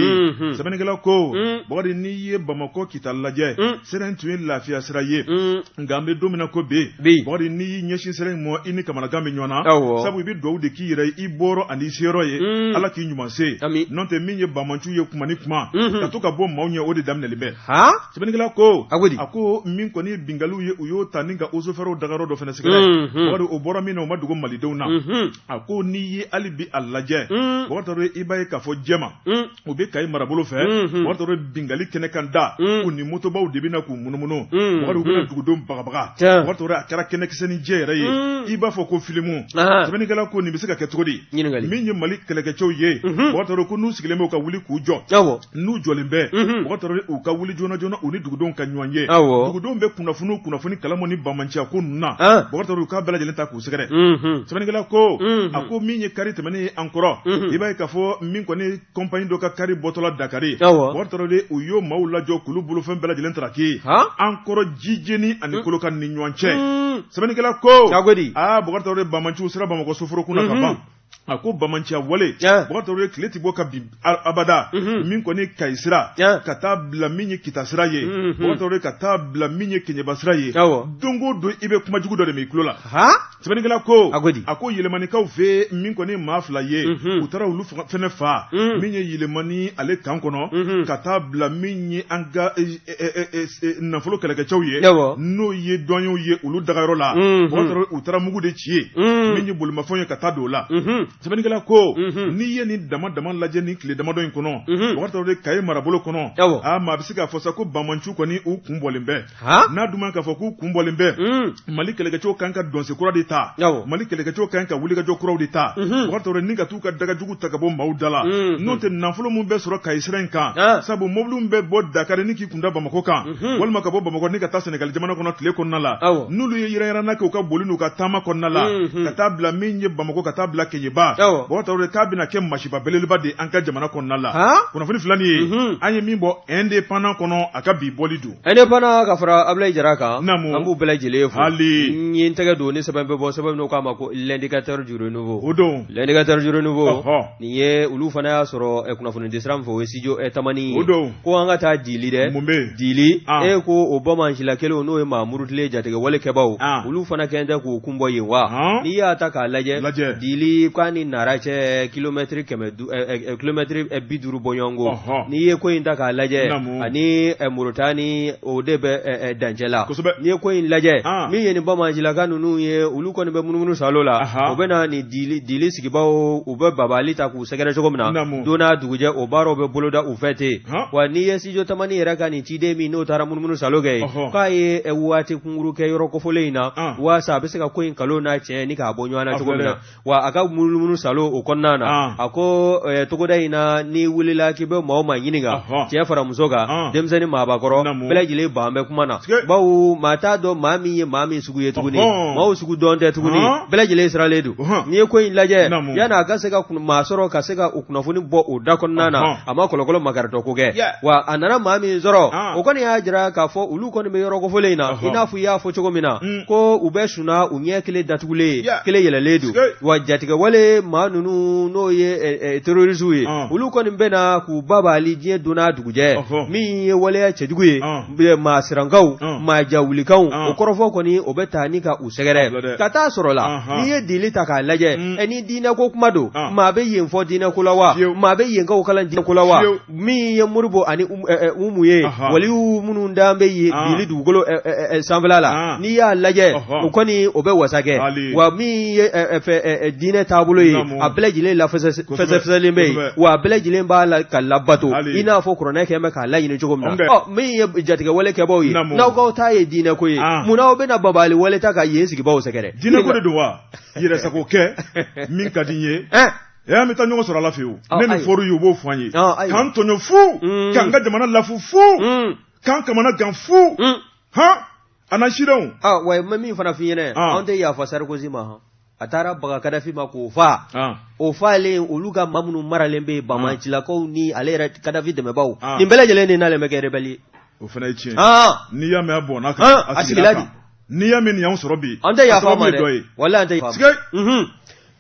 sɛbɛnnikɛla ko bɔgɔdi n'i ye Bamako kita lajɛ sira in tun ye lafiya sira ye nka an bɛ don min na ko bi bɔgɔdi n'i y'i ɲɛsin sira in ma i ni kamanagan bɛ ɲɔgɔn na sabu i bɛ dugawu de k'i yɛrɛ i bɔrɔ ani i seyɔrɔ ye Ala k'i ɲuman se n'o tɛ min ye Bamancu ye kuma ni kuma ka to ka bɔ maaw ɲɛ o de daminɛlen bɛ sɛbɛnnikɛla ko a ko min kɔni ye bingaliw ye u y'o ta ni ka osofɛrɛw dagayɔrɔ dɔ fana sigila bɔgɔdi o bɔra min na o ma dogo malidenw na a ko n'i ye hali bi a lajɛ bɔgɔdi i b'a ye k'a fɔ jɛma u bɛ Kayi marabolo fɛ bɔgɔdi bingali kɛnɛ kan da u ni motobaw de bɛ na k'u munumunu bɔgɔdi u bɛna dugudenw bagabaga bɔgɔdi a kɛra kɛnɛkisɛ ni jɛ yɛrɛ ye i b'a fɔ ko filimu sɛbɛnnikɛla ko nin bɛ se ka kɛ cogo di min ye Mali kɛlɛkɛcɛw ye bɔgɔdi ko n'u sigilen bɛ u ka wuli k'u jɔ n'u jɔlen bɛ bɔgɔdi u ka wuli joona joona u ni dugudenw ka ɲɔgɔn ye dugudenw bɛ kunnafoni kalamu ni bamanciya ko ninnu na bɔgɔdi u k'a bɛɛ lajɛlen ta k'u sɛgɛrɛ sɛbɛnnikɛla ko a ko min ye kari tɛmɛnen ye an kɔrɔ i b'a ye k'a fɔ min kɔni kɔnpanyi dɔ ka kari bɔtɔla Dakari bɔgɔdi u y'o maaw lajɔ k'olu bolofɛn bɛɛ lajɛlen taraki an kɔrɔ Jijeni ani Kolokan ni ɲɔgɔn cɛ sɛbɛnnikɛla ko bɔgɔdi Bamanciw sera Bamakɔ soforokun na ka ban a ko bamanciya wale bɔgɔdi tile ti bɔ ka bin abada min kɔni Kayi sira ka taa bila min ye Kita sira ye bɔgɔdi ka taa bila min ye Keɲeba sira ye don o don i bɛ kuma jugu dɔ de mɛn i tulo la sɛbɛnnikɛla ko a ko yɛlɛmanikaw fɛ min kɔni maa fila ye u taara olu fɛnɛ fa min ye yɛlɛmani ale kan kɔnɔ ka taa bila min ye an ka nafolo kɛlɛkɛcɛw ye n'o ye dɔnyew ye olu dagayɔrɔ la bɔgɔdi u taara mugu de ci ye min ye bolimafɛnw ye ka taa don o la sɛbɛnnikɛla ko n'i ye nin dama lajɛ nin tile damadɔ in kɔnɔ bɔgɔdi Kayi marabolo kɔnɔ maa bɛ se k'a fɔ sa ko Bamancu kɔni u kun bɔlen bɛ n'a dun ma k'a fɔ k'u kun bɔlen bɛ Mali kɛlɛkɛcɛw kan ka dɔnse kura de ta Mali kɛlɛkɛcɛw kan ka wulikajɔ kuraw de ta bɔgɔdi ni ka t'u ka dagajugu ta ka bɔ maaw da la n'o tɛ nafolo min bɛ sɔrɔ Kayi sira in kan sabu mobiliw bɛ bɔ Dakari ni k'i kunda Bamako kan walima ka bɔ Bamako ni ka taa Senegali jamana kɔnɔ tile kɔnɔna la n'olu ye yiranyiranna kɛ u ka boli n'u ka taama kɔnɔna la ka taa bila min ye Bamako ka taa bila Keɲeba bɔgɔdi k'a bɛna kɛ masiba belebeleba de an ka jamana kɔnɔna la kunnafoni filanin ye an ye min bɔ indépendant kɔnɔ a ka bi bɔli don indépendant ka fara Abulayi Jara kan an b'u bɛɛ lajɛlen fo n ye n tɛgɛ don ni sɛbɛn bɛ bɔ sɛbɛn n'o k'a ma ko l'indicateur du renouveau o don l'indicateur du renouveau nin ye olu fana y'a sɔrɔ kunnafoni di sira min fɛ o ye studio tamani o don ko an ka taa Dili dɛ mun bɛ Dili ko o bamancila kelen n'o ye Mahamuru Tile jatigɛ walekɛbaw olu fana kɛn tɛ k'u kun bɔ yen wa n'i y'a ta k'a lajɛ Dili k'a ni Nara cɛ kilomɛtiri 50 bɔ ɲɔgɔn ko n'i ye ko in ta k'a lajɛ ani Moritani o de bɛ dancɛ la n'i ye ko in lajɛ min ye nin bamancilaka ninnu ye olu kɔni bɛ munumunu salo la u bɛ na nin Dili sigibaw u bɛ babali ta k'u sɛgɛrɛ cogo min na don n'a dugujɛ o baaraw bɛ boloda u fɛ ten wa n'i ye studio tamani yɛrɛ ka nin ciden min n'o taara munumunu salo kɛ k'a ye waati kunkuru kɛ yɔrɔ kofɔlen in na waasa a bɛ se ka ko in kalo n'a tiɲɛ ni k'a bɔ ɲɔgɔn na cogo min na wa a ka munumunu salo o kɔnɔna na a ko togoda in na n'i wulila k'i bɛ maa o maa ɲininka cɛ fara muso kan denmisɛnnin maabakɔrɔ bɛɛ lajɛlen ban bɛ kuma na bawo maa t'a dɔn maa min ye maa min sugu ye tuguni maaw sugu dɔn tɛ tuguni bɛɛ lajɛlen siralen don n'i ye ko in lajɛ yan'a ka se ka maa sɔrɔ ka se ka o kunnafoni bɔ o da kɔnɔna na a ma kɔlɔkɔlɔ makaritɔ ko kɛ wa a nana maa min sɔrɔ o kɔni y'a jira k'a fɔ olu kɔni bɛ yɔrɔ kofɔlen in na i n'a fɔ i y'a fɔ cogo min na ko u bɛ sunna u ɲɛ kelen datugulen kelen yɛlɛlen don wa jatigɛwale maa ninnu n'o ye terrorisiw ye olu kɔni bɛ na k'u babali diɲɛ don n'a dugujɛ min ye waleya cɛjugu ye maa sirankaw maa jawulikanw o kɔrɔfɔ kɔni o bɛ taa ni ka u sɛgɛrɛ ka taa sɔrɔ la n'i ye Dili ta k'a lajɛ ni diinɛ ko kuma don maa bɛ yen fɔ diinɛ ko la wa maa bɛ yen kaw kalan diinɛ ko la wa min ye Moribo ani Umu ye waliyu minnu dan bɛ yen Dili dugukolo sanfɛla la n'i y'a lajɛ o kɔni o bɛ wasa kɛ wa min ye diinɛ taabolo ye a bɛɛ lajɛlen lafɛsɛfɛsɛlen bɛ yen wa a bɛɛ lajɛlen b'a la ka labato i n'a fɔ kuranɛ kɛ bɛ k'a laɲini cogo min na min ye jatigɛwale kɛbaw ye n'aw kaw ta ye diinɛ ko ye mun n'aw bɛna babali wale ta ka yen sigibaw sɛgɛrɛ diinɛ ko de don wa yɛrɛsago kɛ min ka di n ye an bɛ taa ɲɔgɔn sɔrɔ ala fɛ yen ne nin fɔra ye u b'o fɔ an ye k'an tɔɲɔ fu k'an ka jamana lafu fu k'an kamana gan fu a na sirenw wa n bɛ min fana f'i ɲɛna anw tɛ yafa Sarkozy ma a taara baga Kadafi ma k'o fa o falen olu ka maa minnu maralen bɛ bamancilakaw ni ale yɛrɛ Kadafi dɛmɛbaw nin bɛɛ lajɛlen de n'ale bɛ kɛ rebelle ye o fana ye tiɲɛ n'i y'a mɛn a bɔnna kan a sigila kan n'i y'a mɛn nin y'anw sɔrɔ bi an tɛ yafa ma dɛ walahi an tɛ yafa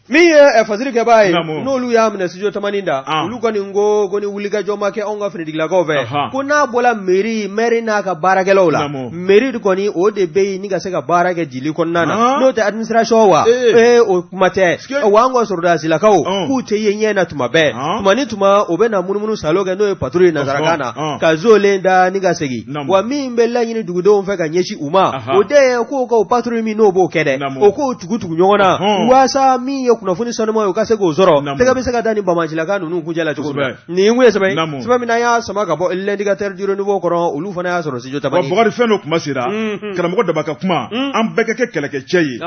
mi fasiri ke baye n'olu y'a minɛ studio tamaninda olu kɔni ko ni wuli ka jɔ ma kɛ anw ka finitigilakaw fɛ ko n'a bɔla mairie n'a ka baarakɛlaw la mairie kɔni o de bɛ yen ni ka se ka baara kɛ jili kɔnɔna na n'o tɛ administration wa o kuma tɛ wa an ka sɔrɔdasilakaw k'u tɛ ye ɲɛ na tuma bɛɛ tuma ni tuma o bɛ na munumunu salo kɛ n'o ye patrouille nazarakan na ka zolen da ni ka segin wa min bɛ laɲini dugudenw fɛ ka ɲɛsin u ma o de ye k'o ka o patrouille min n'o b'o kɛ dɛ o k'o tugu ɲɔgɔn na waasa min ye kunnafoni sanuman ye o ka se k'o sɔrɔ tɛgɛ bɛ se ka da ni bamancilaka ninnu kuncɛ la cogo min nin kun ye sɛbɛn min na y'a sama ka bɔ l'indicateur du renouveau kɔrɔ olu fana y'a sɔrɔ studio tabani Bakari fɛn dɔ kuma sera karamɔgɔ daba ka kuma an bɛɛ ka kɛ kɛlɛkɛcɛ ye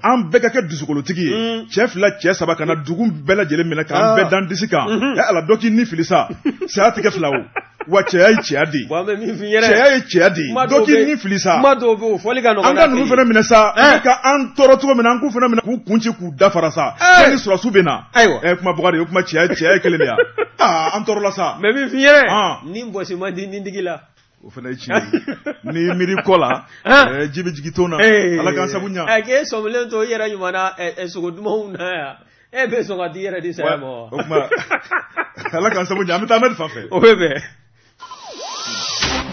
an bɛɛ ka kɛ dusukolotigi ye cɛ 2 cɛ 3 kana dugu bɛɛ lajɛlen minɛ k'an bɛɛ dan disi kan ala dɔ k'i ni fili sa saya tigɛ 2 o wa cɛya ye cɛya de cɛya ye cɛya de dɔ k'i ni fili sa an ka ninnu fana minɛ sa ka an tɔɔrɔ cogo min na an k'u fana minɛ k'u kun ci k'u dafara sa ni sɔrɔsiw bɛ na kuma Bakari o kuma cɛya ye kelen de ya an tɔɔrɔ la sa mais min f'i yɛrɛ ni bɔsi man di nin digi la o fana ye tiɲɛ ye ni miiri kɔ la ji bɛ jigin ton na ala k'an sabu ɲa k'e sɔmilen to i yɛrɛ ɲuman na sogo dumanw na yan e bɛ sɔn ka t'i yɛrɛ di saya ma o kuma ala k'an sabu ɲa an bɛ taa Ahmed fan fɛ o bɛ bɛn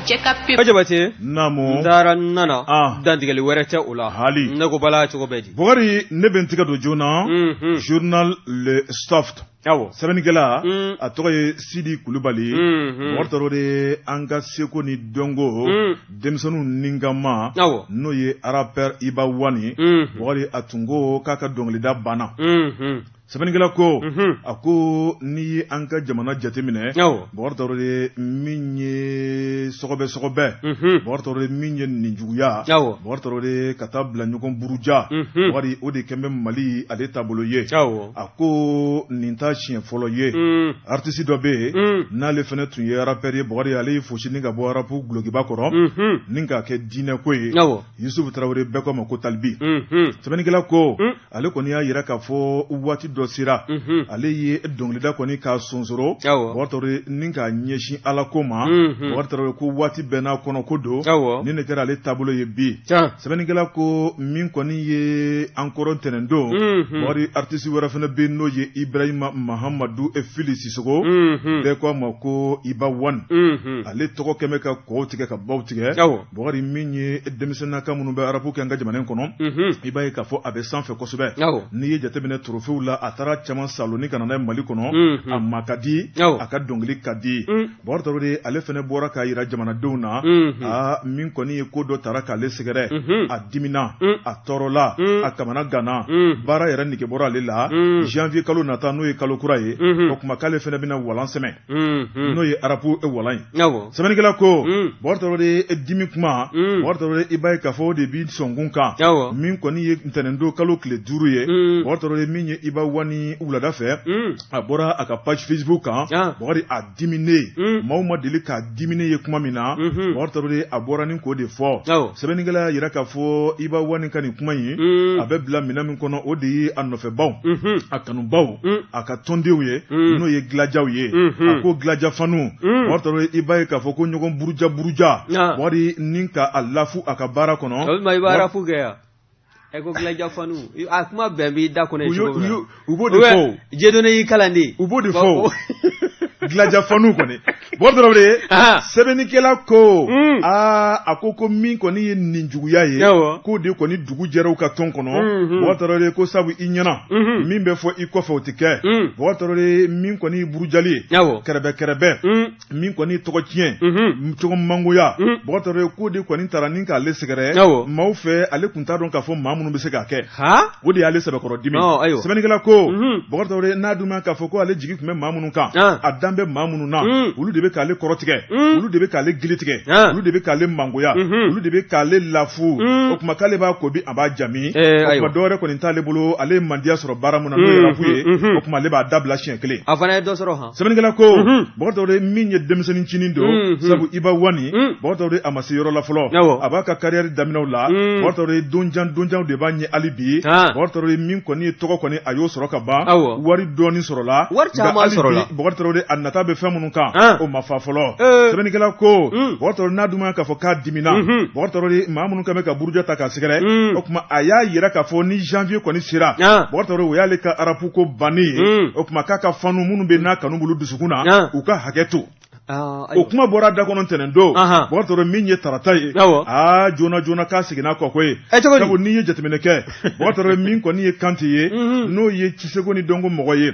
Jabate namu ndara nana dantigɛli wɛrɛ tɛ o la hali ne ko bala cogo bɛɛ di Bakari ne bɛ n tigɛ don joona journal Le Soft sɛbɛnnikɛla a tɔgɔ ye Sidi Kulubali mɔgɔ tɔrɔ de an ka seko ni dɔnko denmisɛnninw ni ka ma n'o ye rappeur Iba Wani Bakari a tun ko k'a ka dɔnkilida banna sɛbɛnnikɛla ko a ko n'i ye an ka jamana jateminɛ mɔgɔ tɔrɔ de min ye sɔgɔbɛ mɔgɔ tɔrɔ de min ye ninjuguya mɔgɔ tɔrɔ de ka taa bila ɲɔgɔn buruja Bakari o de kɛn bɛ Mali ale taabolo ye a ko nin ta siɲɛ fɔlɔ ye artiste dɔ bɛ yen n'ale fana tun ye rappeur ye Bakari ale ye fosi ni ka bɔ rapu gulokiba kɔrɔ ni k'a kɛ diinɛ ko ye Yusufu Tarawele bɛɛ ko a ma ko Talibi sɛbɛnnikɛla ko ale kɔni y'a yira k'a fɔ waati dɔ sera ale ye dɔnkilida kɔni k'a sonsoro Bakari Tarawele ni k'a ɲɛsin ala ko ma Bakari Tarawele ko waati bɛɛ n'a kɔnɔ ko don ni ne kɛra ale taabolo ye bi sɛbɛnnikɛla ko min kɔni ye an kɔrɔ ntɛnɛndon Bakari artiste wɛrɛ fana bɛ n'o ye Ibrahima Mahamadu Fili Sisoko bɛɛ ko a ma ko Iba Wani ale tɔgɔ kɛmɛ ka kɔw tigɛ ka baw tigɛ Bakari min ye denmisɛnnaka minnu bɛ arabu kɛ an ka jamana in kɔnɔ i b'a ye k'a fɔ a bɛ sanfɛ kosɛbɛ n'i ye jateminɛ trophées la a taara caman saloni ka na n'a ye Mali kɔnɔ a ma ka di a ka dɔnkili ka di Bakari Tarawele ale fana bɔra k'a yira jamanadenw na min kɔni ye ko dɔ taara k'ale sɛgɛrɛ a dimina a tɔɔrɔla a kamana gana baara yɛrɛ nege bɔra ale la janvier kalo nata n'o ye kalo kura ye o kuma k'ale fana bɛna walan sɛmɛ n'o ye arabu walan ye sɛbɛnnikɛla ko Bakari Tarawele dimi kuma Bakari Tarawele i b'a ye k'a fɔ o de bi sɔnkun kan min kɔni ye ntɛnɛndon kalo tile 5 ye Bakari Tarawele min ye Iba Wani wulada fɛ a bɔra a ka page Facebook kan Bakari a dimine maaw ma deli k'a dimine ye kuma min na Bakari Tarawele a bɔra ni k'o de fɔ sɛbɛnnikɛla yira k'a fɔ Iba Wani ka nin kuma in a bɛ bila minɛn min kɔnɔ o de ye a nɔfɛbaw a kanubaw a ka tɔndenw ye n'o ye gilajaw ye a ko gilajafanu Bakari Tarawele i b'a ye k'a fɔ ko ɲɔgɔn buruja Bakari ni ka a lafu a ka baara kɔnɔ i b'a rafu kɛ yan ko gilajafanu a kuma bɛn b'i da kɔnɔ cogo min na u b'o de fɔ jedone y'i kalan de u b'o de fɔ gilajafanu kɔni Bakari Tarawele sɛbɛnnikɛla ko a ko min kɔni ye nin juguya ye k'o de kɔni dugu jɛra ka tɔn kɔnɔ Bakari Tarawele ko sabu i ɲɛna min bɛ fɔ i kɔfɛ o tɛ kɛ Bakari Tarawele min kɔni burujali ye kɛrɛbɛ min kɔni tɔgɔ tiɲɛ cogo mangoya Bakari Tarawele k'o de kɔni taara ni k'ale sɛgɛrɛ maaw fɛ ale tun t'a dɔn k'a fɔ maa minnu bɛ se k'a kɛ o de y'ale sɛbɛkɔrɔ dimi sɛbɛnnikɛla ko Bakari Tarawele n'a dun k'a fɔ ko ale jigi tun bɛ maa minnu kan a dan bɛ maa minnu na olu de bɛ k'ale kɔrɔtigɛ olu de bɛ k'ale gili tigɛ olu de bɛ k'ale mangoya olu de bɛ k'ale lafu o tuma k'ale b'a ko bi a b'a jami o tuma dɔwɛrɛ kɔni t'ale bolo ale ye mandiya sɔrɔ baara mun na n'o ye rafu ye o tuma ale b'a dabila siɲɛ kelen a fana ye dɔ sɔrɔ han sɛbɛnnikɛla ko Bakari Tarawele min ye denmisɛnnin cinin don sabu Iba Wani Bakari Tarawele a ma se yɔrɔ la fɔlɔ a b'a ka carrière daminɛw la Bakari Tarawele donjan de b'a ɲɛ hali bi Bakari Tarawele min kɔni ye tɔgɔ kɔni a y'o sɔrɔ ka ban wari dɔɔni sɔrɔla wari caman sɔrɔla Bakari Tarawele a nata bɛ fɛn minnu kan o ma fa fɔlɔ sɛbɛnnikɛla ko bɔgɔtɔrɔ n'a dun k'a fɔ k'a dimina bɔgɔtɔrɔ de maa minnu kan bɛ ka buruja ta k'a sɛgɛrɛ o tuma a y'a yira k'a fɔ ni janvier kɔni sera bɔgɔtɔrɔ o y'ale ka arapu ko banni ye o tuma k'a ka fanu minnu bɛ n'a kanu bolo dusukun na u ka hakɛ to o kuma bɔra da kɔnɔ ntɛnɛn don bɔgɔtɔrɔ min ye tarata ye joona joona k'a seginna kɔ koyi sabu n'i ye jateminɛ kɛ bɔgɔtɔrɔ min kɔni ye Kanti ye n'o ye Ciseko ni Dɔnko mɔgɔ ye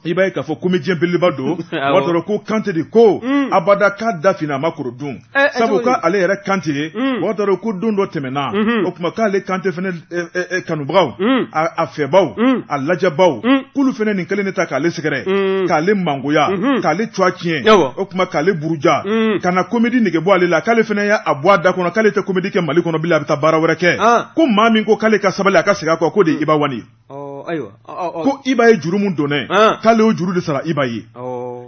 i b'a ye k'a fɔ comédien belebeleba don bɔgɔtɔrɔ ko Kante de ko abada k'a da fina a ma koro dun sabu k'ale yɛrɛ Kanti ye bɔgɔtɔrɔ ko don dɔ tɛmɛna o tuma k'ale Kante fɛnɛ kanubagaw a fɛbaw a lajɛbaw k'olu fɛnɛ nin kelen de ta k'ale sɛgɛrɛ k'ale mangoya k'ale cuwa tiɲɛ o tuma k'ale buruja kana comédie nege bɔ ale la k'ale fɛnɛ y'a bɔ a da kɔnɔ k'ale tɛ comédie kɛ Mali kɔnɔ bilen a bɛ taa baara wɛrɛ kɛ ko maa min ko k'ale ka sabali a ka segin a kɔ ko de Iba Wani ko Iba ye juru mun donnɛ k'ale o juru de sara Iba ye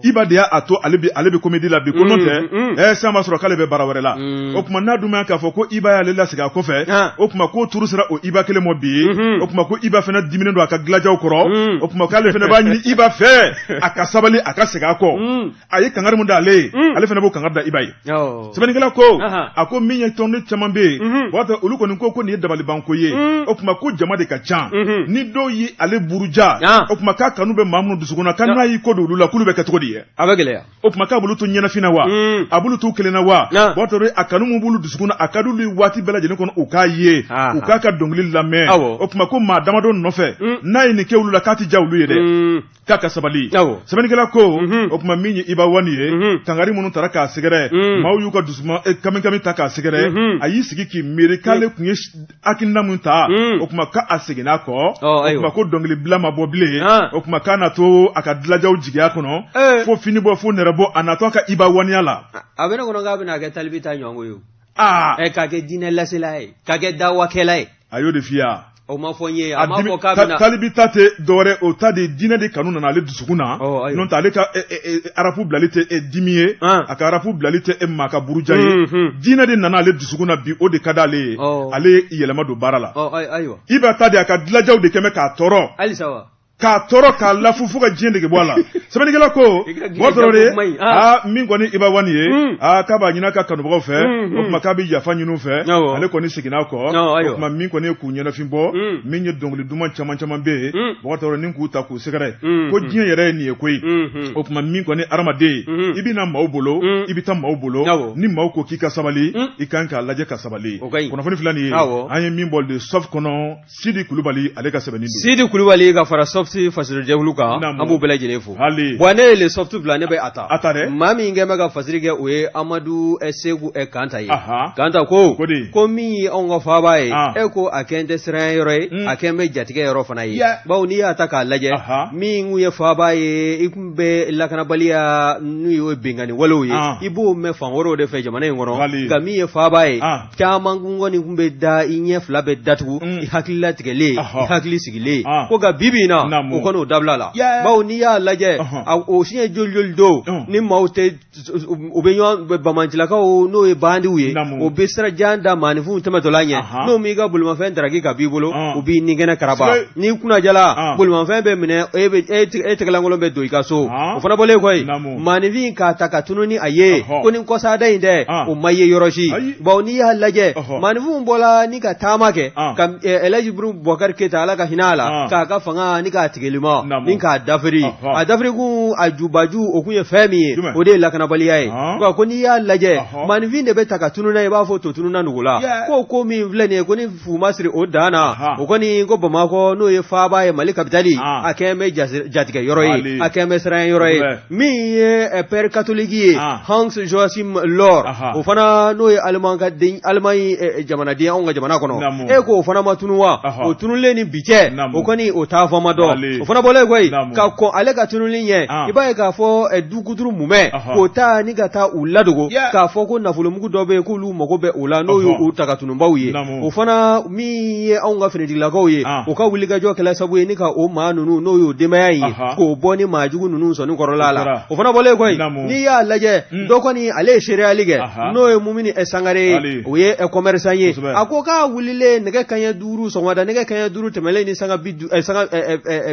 Iba de y'a to ale bɛ comédie la bi ko n'o tɛ sisan b'a sɔrɔ k'ale bɛ baara wɛrɛ la o tuma n'a dun k'a fɔ ko Iba y'ale lasegin a kɔfɛ o tuma k'o turu sera o Iba kelen mɔ bi o tuma ko Iba fɛnɛ diminen don a ka dilajaw kɔrɔ o tuma k'ale fɛnɛ b'a ɲini Iba fɛ a ka sabali a ka segin a kɔ a ye kangari mun da ale ye ale fɛnɛ b'o kangari da Iba ye sɛbɛnnikɛla ko a ko min ye tɔnden caman bɛ yen waati olu kɔni ko nin ye dabalibanko ye o tuma ko jama de ka ca ni dɔw ye ale buruja o tuma k'a kanu bɛ maa minnu dusukun na ka n'a y'i ko don olu la k'olu bɛ kɛ cogo di ye a bɛ gɛlɛya o tuma k'a bolo to ɲɛnafin wa a bolo to kelen na wa waati a kanu mun b'olu dusukun na a ka d'olu ye waati bɛɛ lajɛlen kɔnɔ u k'a ye u k'a ka dɔnkili lamɛn o tuma ko maa damadɔ nɔfɛ n'a ye nin kɛ olu la k'a tɛ ja olu ye dɛ k'a ka sabali sɛbɛnnikɛla ko o tuma min ye Iba Wani ye kangari minnu taara k'a sɛgɛrɛ maaw y'u ka dusuma kami ta k'a sɛgɛrɛ a y'i sigi k'i miiri k'ale tun ye hakilina mun ta o tuma k'a seginna kɔ o tuma ko dɔnkili bila ma bɔ bilen o tuma k'a na to a ka dilajaw jigiya kɔnɔ fo fini bɔ fo nɛrɛ bɔ a natɔ ka Iba Waniya la a bɛ ne kɔnɔ k'a bɛna kɛ talibi ta ɲɔgɔn ye k'a kɛ diinɛ lasela ye k'a kɛ dawakɛla ye a y'o de f'i ya o ma fɔ n ye a ma fɔ k'a bɛna talibi ta tɛ dɔwɛrɛ o ta de diinɛ de kanu nana ale dusukun na n'o tɛ ale ka arapu bilali tɛ dimi ye a ka arapu bilali tɛ maa ka buruja ye diinɛ de nana ale dusukun na bi o de ka d'ale ye ale yɛlɛma don baara la Iba ta de a ka dilajaw de kɛmɛ k'a tɔɔrɔ k'a tɔɔrɔ k'a lafu fo ka diɲɛ dege bɔ a la sɛbɛnnikɛla ko bɔtɔrɔ de min kɔni Iba Wani ye k'a b'a ɲini a ka kanubagaw fɛ o tuma k'a bɛ yafa ɲini u fɛ ale kɔni seginna kɔ o tuma min kɔni ye k'u ɲɛnafin bɔ min ye dɔnkili duman caman caman bɛ yen bɔtɔrɔ ni k'u ta k'u sɛgɛrɛ ko diɲɛ yɛrɛ ye nin ye koyi o tuma min kɔni adamaden i bɛ na maaw bolo i bɛ taa maaw bolo ni maaw ko k'i ka sabali i kan k'a lajɛ ka sabali kunnafoni fila nin ye an ye min bɔ le SOF kɔnɔ Sidi Kulubali ale ka sɛbɛnni don Sidi Kulubali ka fara Softi fasiri jɛkulu kan an b'u bɛɛ lajɛlen fo bon ne ye le Softi bila ne bɛ a ta maa min kɛ bɛ ka fasiri kɛ o ye Amadu Segu Kanta ye Kanta ko min ye anw ka faaba ye e ko a kɛ n tɛ siran yɔrɔ ye a kɛ n bɛ jatigɛ yɔrɔ fana ye bawo n'i y'a ta k'a lajɛ min ye faaba ye i tun bɛ lakanabaliya n'u ye bengani walew ye i b'o mɛn fan wɛrɛw de fɛ jamana in kɔnɔ nka min ye faaba ye caman kɔni tun bɛ da i ɲɛ fila bɛ datugu i hakili latigɛlen i hakili sigilen ko nka bibi in na o kɔni o dabila la bawo n'i y'a lajɛ o siɲɛ joli joli don ni maaw tɛ u bɛ ɲɔgɔn bamancilakaw n'o ye bandiw ye o bɛ sira jan da maaninfinw tɛmɛtɔla ɲɛ n'o m'i ka bolimafɛn daraki ka b'i bolo u b'i ninkɛnɛ karaba n'i kunnajala bolimafɛn bɛ minɛ e tɛgɛlankolon bɛ don i ka so o fana bɔlen koyi maaninfin k'a ta ka tunu ni a ye ko nin kɔsada in dɛ o ma ye yɔrɔ si bawo n'i y'a lajɛ maaninfinw bɔla ni ka taama kɛ ka Elhaji Bubakari Keyita Ala ka hinɛ a la k'a ka fanga ni k'a tigɛlima ni k'a dafiri a dafiri kun a jubaju o kun ye fɛn min ye o de ye lakanabaliya ye ko n'i y'a lajɛ maaninfin de bɛ ta ka tununa i b'a fɔ to tununa nugu la ko min filɛ nin ye ko ni fuma siri o dan na o kɔni ko Bamakɔ n'o ye faaba ye Mali kapitali a kɛn bɛ jatigɛ yɔrɔ ye a kɛn bɛ siran yɔrɔ ye min ye père catholique ye Hans Joachim Lor o fana n'o ye Allemagne jamanaden anw ka jamana kɔnɔ e ko o fana ma tunu wa o tunulen ni bi cɛ o kɔni o t'a fɔ ma dɔn o fana bɔlen koyi ka kɔn ale ka tunuli ɲɛ i b'a ye k'a fɔ du kuturu mumɛ k'o ta ni ka taa u ladogo k'a fɔ ko nafolomugu dɔ bɛ yen k'olu mago bɛ o la n'o ye u ta ka tunubaw ye o fana min ye anw ka finitigilakaw ye o ka wulikajɔ kɛla sabu ye ni ka o maa ninnu n'o y'o denbaya ye k'o bɔ ni maa jugu ninnu sɔnni kɔrɔla la o fana bɔlen koyi n'i y'a lajɛ dɔ kɔni ale ye seereyali kɛ n'o ye Mumini Sangare ye o ye commerçant ye a ko k'a wulilen nɛgɛ kanɲɛ 5 sɔgɔmada nɛgɛ kanɲɛ 5 tɛmɛlen ni sanga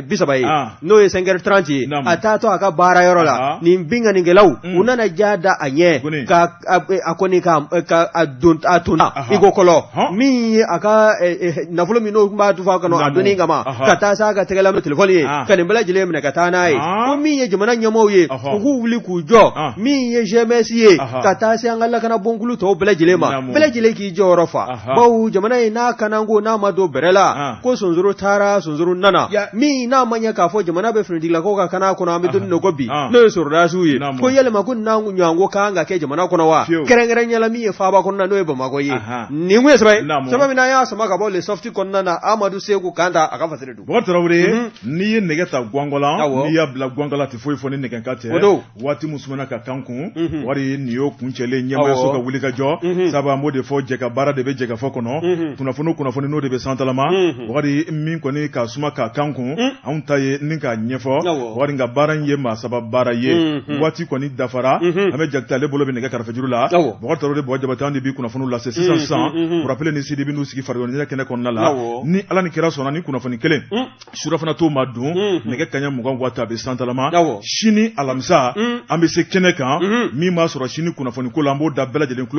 bisaba ye n'o ye 5h30 ye a taatɔ a ka baara yɔrɔ la nin binganikɛlaw u nana jada a ɲɛ ka a kɔni ka a tonna i ko kɔlɔ min ye a ka nafolo min n'o b'a tufa kɔnɔ a donni kama ka taa s'a ka tɛgɛla n'o telefɔni ye ka nin bɛɛ lajɛlen minɛ ka taa n'a ye ko min ye jamana ɲɛmɔgɔw ye u k'u wuli k'u jɔ min ye GMS ye ka taa se an ka lakana bɔnkulu tɔw bɛɛ lajɛlen ma bɛɛ lajɛlen k'i jɔyɔrɔ fa bawo jamana in n'a kanako n'a ma don bɛrɛ la ko sonzoro taara sonzoro nana min n'a ma ɲɛ k'a fɔ jamana bɛ finitigilakaw ka kana kɔnɔ an bɛ don ko bi n'o ye sɔrɔdasiw ye ko yalima ko n'an ɲɔgɔnko kan ka kɛ jamana kɔnɔ wa kɛrɛnkɛrɛnyala min ye faaba kɔnɔna n'o ye Bamakɔ ye nin kun ye sɛbɛn min n'an y'a sama ka bɔ le softi kɔnɔna na Amadu Seku Kanta a ka fasiri don Bɔkari Tarawele n'i ye nɛgɛ ta Guangola n'i y'a bila Guangola tɛ foyi fɔ ni nɛgɛ ka tɛ waati min sumana ka kan kun wari nin y'o kuncɛlen ɲɛmaayaso ka wuli ka jɔ sabu an b'o de fɔ jɛka baara de bɛ jɛka fɔ kɔnɔ kunnafoni n'o de bɛ santalama wari min kɔni ka suma ka kan kun anw ta ye ni k'a ɲɛfɔ wari nka baara in ye maa saba baara ye waati kɔni dafara an bɛ Jakite ale bolo bɛ nɛgɛ kɛrɛfɛjuru la Bɔkari Tarawele Bɔgɔ Jabate an de bi kunnafoniw lase sisan pour rappeler ni Sidi bɛ n'u sigi farikoloɲɛnajɛ kɛnɛ kɔnɔna la ni Ala ni kira sɔnna ni kunnafoni kelen surafana t'o ma dun nɛgɛ kaɲɛ 20 waati a bɛ santalama sini alamisa an bɛ se kɛnɛ kan min b'a sɔrɔ sini kunnafoni ko la an b'o da bɛɛ lajɛlen